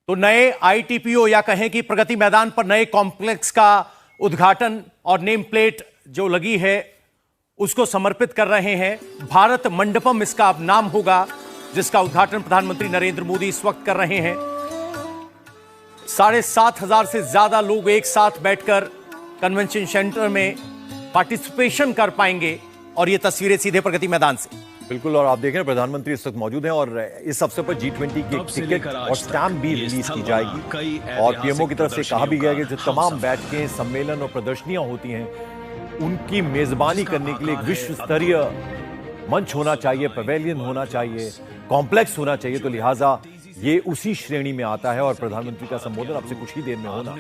तो नए आईटीपीओ या कहें कि प्रगति मैदान पर नए कॉम्प्लेक्स का उद्घाटन और नेम प्लेट जो लगी है उसको समर्पित कर रहे हैं। भारत मंडपम इसका अब नाम होगा, जिसका उद्घाटन प्रधानमंत्री नरेंद्र मोदी इस वक्त कर रहे हैं। 7,500 से ज्यादा लोग एक साथ बैठकर कन्वेंशन सेंटर में पार्टिसिपेशन कर पाएंगे और ये तस्वीरें सीधे प्रगति मैदान से। बिल्कुल, और आप देख रहे हैं प्रधानमंत्री इस वक्त मौजूद हैं और इस अवसर पर G20 की टिकट और स्टैम्प भी रिलीज की जाएगी और पीएमओ की तरफ से कहा भी गया कि जो तमाम बैठकें, सम्मेलन और प्रदर्शनियां होती हैं उनकी मेजबानी करने के लिए एक विश्व स्तरीय मंच होना चाहिए, पवेलियन होना चाहिए, कॉम्प्लेक्स होना चाहिए। तो लिहाजा ये उसी श्रेणी में आता है और प्रधानमंत्री का संबोधन अब से कुछ ही देर में होना।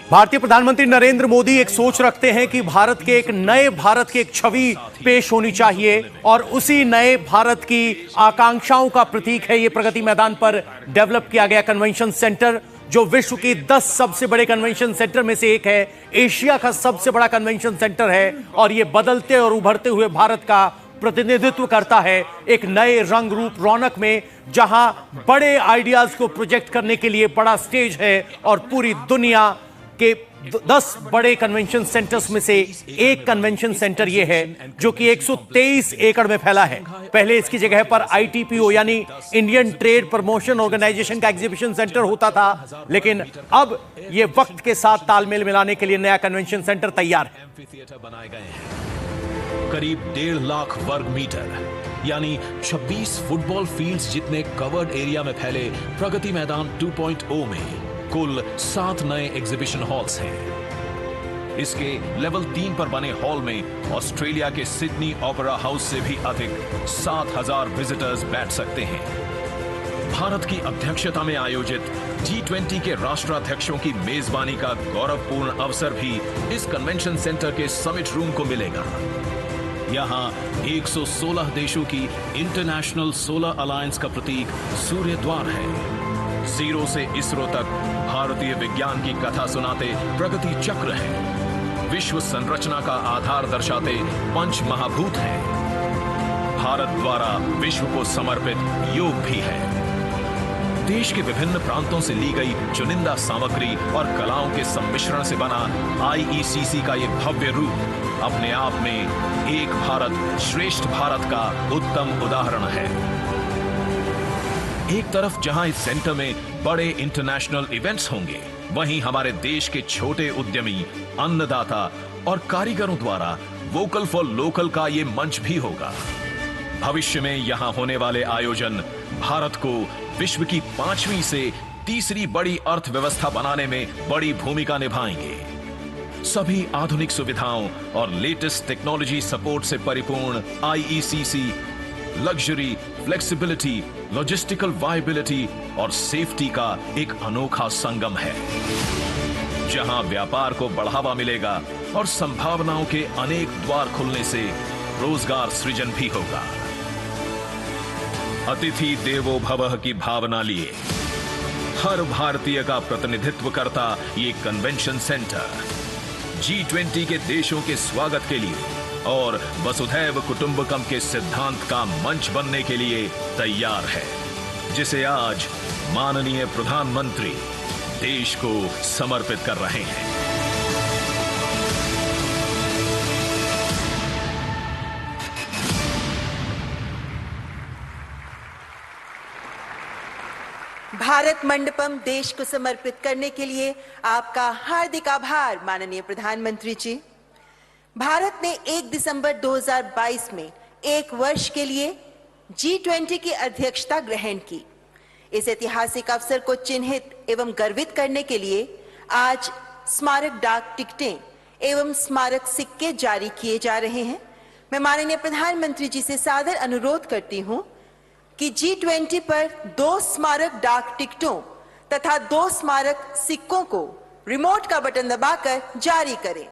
भारतीय प्रधानमंत्री नरेंद्र मोदी एक सोच रखते हैं कि भारत के एक नए भारत की एक छवि पेश होनी चाहिए और उसी नए भारत की आकांक्षाओं का प्रतीक है ये प्रगति मैदान पर डेवलप किया गया कन्वेंशन सेंटर, जो विश्व की 10 सबसे बड़े कन्वेंशन सेंटर में से एक है, एशिया का सबसे बड़ा कन्वेंशन सेंटर है और यह बदलते और उभरते हुए भारत का प्रतिनिधित्व करता है एक नए रंग रूप रौनक में, जहां बड़े आइडियाज को प्रोजेक्ट करने के लिए बड़ा स्टेज है और पूरी दुनिया के 10 बड़े कन्वेंशन सेंटर्स में से एक कन्वेंशन सेंटर यह है जो कि 123 एकड़ में फैला है। पहले इसकी जगह पर आईटीपीओ यानी इंडियन ट्रेड प्रमोशन ऑर्गेनाइजेशन का एग्जीबिशन सेंटर होता था, लेकिन अब यह वक्त के साथ तालमेल मिलाने के लिए नया कन्वेंशन सेंटर तैयार है। करीब 1.5 लाख वर्ग मीटर यानी 26 फुटबॉल फील्ड्स जितने कवर्ड एरिया में फैले प्रगति मैदान 2.0 में कुल 7 नए एग्जीबिशन हॉल्स हैं। इसके लेवल 3 पर बने हॉल में ऑस्ट्रेलिया के सिडनी ओपेरा हाउस से भी अधिक 7,000 विजिटर्स बैठ सकते हैं। भारत की अध्यक्षता में आयोजित G20 के राष्ट्राध्यक्षों की मेजबानी का गौरवपूर्ण अवसर भी इस कन्वेंशन सेंटर के समिट रूम को मिलेगा। यहाँ 116 देशों की इंटरनेशनल सोलर अलायंस का प्रतीक सूर्य द्वार है। जीरो से इसरो तक भारतीय विज्ञान की कथा सुनाते प्रगति चक्र है। विश्व संरचना का आधार दर्शाते पंच महाभूत हैं। भारत द्वारा विश्व को समर्पित योग भी है। देश के विभिन्न प्रांतों से ली गई चुनिंदा सामग्री और कलाओं के सम्मिश्रण से बना IECC का यह भव्य रूप अपने आप में एक भारत श्रेष्ठ भारत का उत्तम उदाहरण है। एक तरफ जहां इस सेंटर में बड़े इंटरनेशनल इवेंट्स होंगे, वहीं हमारे देश के छोटे उद्यमी, अन्नदाता और कारीगरों द्वारा वोकल फॉर लोकल का ये मंच भी होगा। भविष्य में यहां होने वाले आयोजन भारत को विश्व की 5वीं से तीसरी बड़ी अर्थव्यवस्था बनाने में बड़ी भूमिका निभाएंगे। सभी आधुनिक सुविधाओं और लेटेस्ट टेक्नोलॉजी सपोर्ट से परिपूर्ण IECC luxury, flexibility, logistical viability और सेफ्टी का एक अनोखा संगम है, जहां व्यापार को बढ़ावा मिलेगा और संभावनाओं के अनेक द्वार खुलने से रोजगार सृजन भी होगा। अतिथि देवो भवः की भावना लिए हर भारतीय का प्रतिनिधित्व करता ये कन्वेंशन सेंटर G20 के देशों के स्वागत के लिए और वसुधैव कुटुंबकम के सिद्धांत का मंच बनने के लिए तैयार है, जिसे आज माननीय प्रधानमंत्री देश को समर्पित कर रहे हैं। भारत मंडपम देश को समर्पित करने के लिए आपका हार्दिक आभार माननीय प्रधानमंत्री जी। भारत ने 1 दिसंबर 2022 में एक वर्ष के लिए G20 की अध्यक्षता ग्रहण की। इस ऐतिहासिक अवसर को चिन्हित एवं गर्वित करने के लिए आज स्मारक डाक टिकटें एवं स्मारक सिक्के जारी किए जा रहे हैं। मैं माननीय प्रधानमंत्री जी से सादर अनुरोध करती हूं कि G20 पर 2 स्मारक डाक टिकटों तथा 2 स्मारक सिक्कों को रिमोट का बटन दबाकर जारी करें।